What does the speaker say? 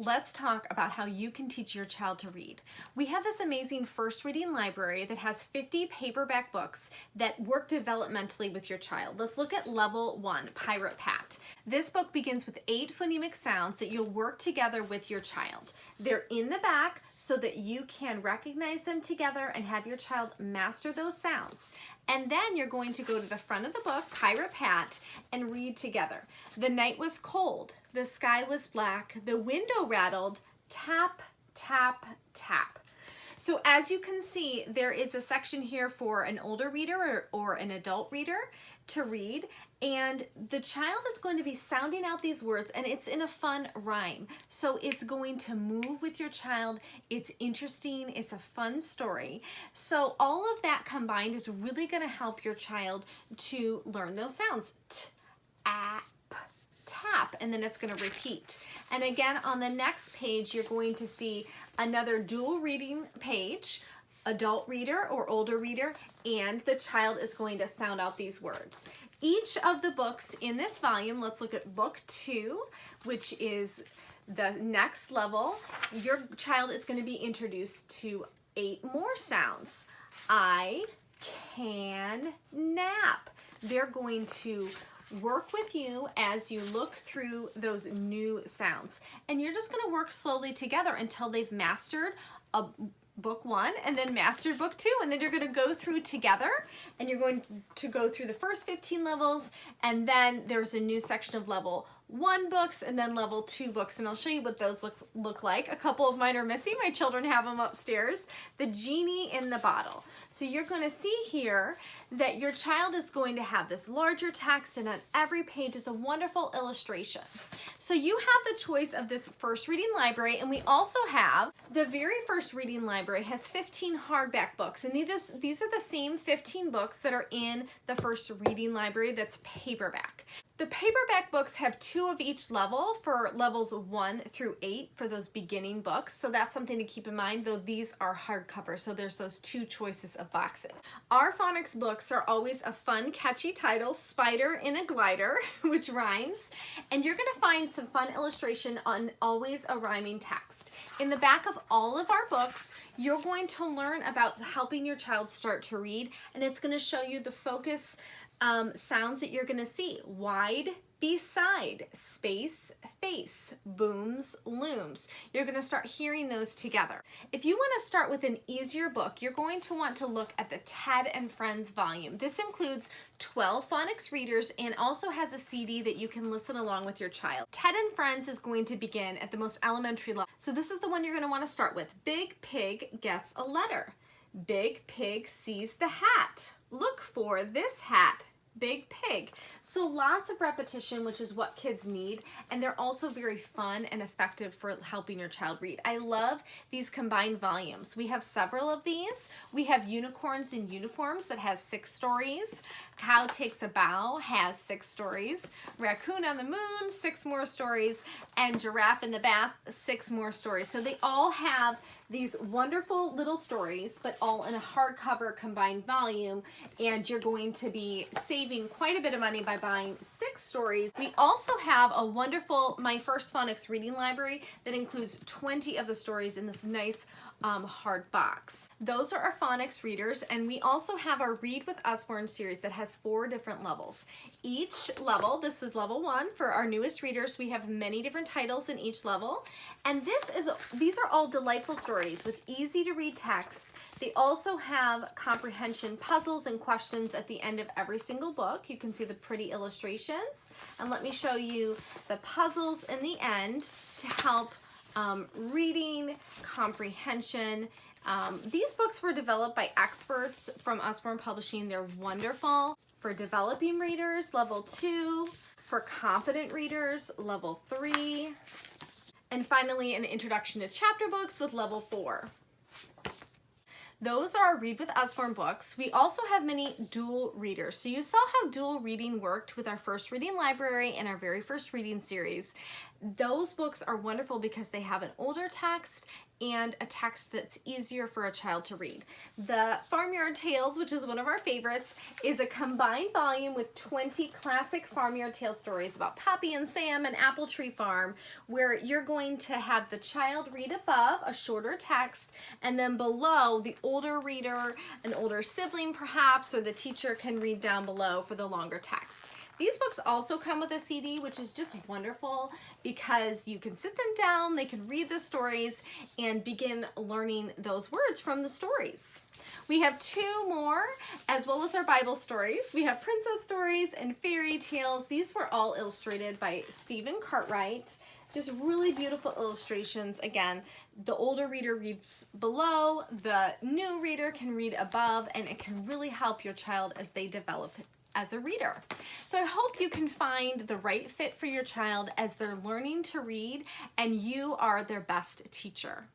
Let's talk about how you can teach your child to read. We have this amazing first reading library that has 50 paperback books that work developmentally with your child. Let's look at level 1, Pirate Pat. This book begins with 8 phonemic sounds that you'll work together with your child. They're in the back so that you can recognize them together and have your child master those sounds. And then you're going to go to the front of the book, Pirate Pat, and read together. The night was cold. The sky was black. The window rattled. Tap, tap, tap. So as you can see, there is a section here for an older reader or an adult reader to read, and the child is going to be sounding out these words, and it's in a fun rhyme. So it's going to move with your child. It's interesting. It's a fun story. So all of that combined is really going to help your child to learn those sounds. Tap, tap, and then it's going to repeat. And again, on the next page, you're going to see another dual reading page, adult reader or older reader, and the child is going to sound out these words. Each of the books in this volume, let's look at book 2, which is the next level. Your child is going to be introduced to 8 more sounds. I can nap. They're going to work with you as you look through those new sounds. And you're just going to work slowly together until they've mastered book 1 and then mastered book 2, and then you're going to go through together, and you're going to go through the first 15 levels, and then there's a new section of level 1 books and then level 2 books, and I'll show you what those look like. A couple of mine are missing. My children have them upstairs. The Genie in the Bottle. So you're going to see here that your child is going to have this larger text, and on every page is a wonderful illustration. So you have the choice of this first reading library, and we also have the very first reading library has 15 hardback books, and these are the same 15 books that are in the first reading library that's paperback. The paperback books have 2 of each level for levels 1 through 8 for those beginning books. So that's something to keep in mind, though these are hardcover. So there's those 2 choices of boxes. Our phonics books are always a fun, catchy title, Spider in a Glider, which rhymes. And you're going to find some fun illustration on always a rhyming text. In the back of all of our books, you're going to learn about helping your child start to read. And it's going to show you the focus sounds that you're going to see. Wide, beside, space, face, booms, looms. You're going to start hearing those together. If you want to start with an easier book, you're going to want to look at the Ted and Friends volume. This includes 12 Phonics Readers and also has a CD that you can listen along with your child. Ted and Friends is going to begin at the most elementary level. So this is the one you're going to want to start with. Big Pig gets a letter. Big Pig sees the hat. Look for this hat. Big Pig. So lots of repetition, which is what kids need, and they're also very fun and effective for helping your child read. I love these combined volumes. We have several of these. We have Unicorns in Uniforms that has 6 stories. Cow Takes a Bow has 6 stories. Raccoon on the Moon, 6 more stories. And Giraffe in the Bath, 6 more stories. So they all have these wonderful little stories, but all in a hardcover combined volume, and you're going to be saving quite a bit of money by buying 6 stories. We also have a wonderful My First Phonics reading library that includes 20 of the stories in this nice hard box. Those are our Phonics Readers, and we also have our Read with Usborne series that has 4 different levels. Each level, this is level 1 for our newest readers. We have many different titles in each level, and these are all delightful stories with easy to read text. They also have comprehension puzzles and questions at the end of every single book. You can see the pretty illustrations, and let me show you the puzzles in the end to help reading, comprehension. These books were developed by experts from Usborne Publishing. They're wonderful for developing readers, level 2, for confident readers, level 3, and finally an introduction to chapter books with level 4. Those are our Read with Usborne books. We also have many dual readers. So you saw how dual reading worked with our first reading library and our very first reading series. Those books are wonderful because they have an older text and a text that's easier for a child to read. The Farmyard Tales, which is one of our favorites, is a combined volume with 20 classic Farmyard Tale stories about Poppy and Sam and Apple Tree Farm, where you're going to have the child read above a shorter text, and then below the older reader, an older sibling perhaps, or the teacher can read down below for the longer text. These books also come with a CD, which is just wonderful because you can sit them down, they can read the stories, and begin learning those words from the stories. We have 2 more, as well as our Bible stories. We have princess stories and fairy tales. These were all illustrated by Stephen Cartwright. Just really beautiful illustrations. Again, the older reader reads below, the new reader can read above, and it can really help your child as they develop as a reader. So I hope you can find the right fit for your child as they're learning to read and you are their best teacher.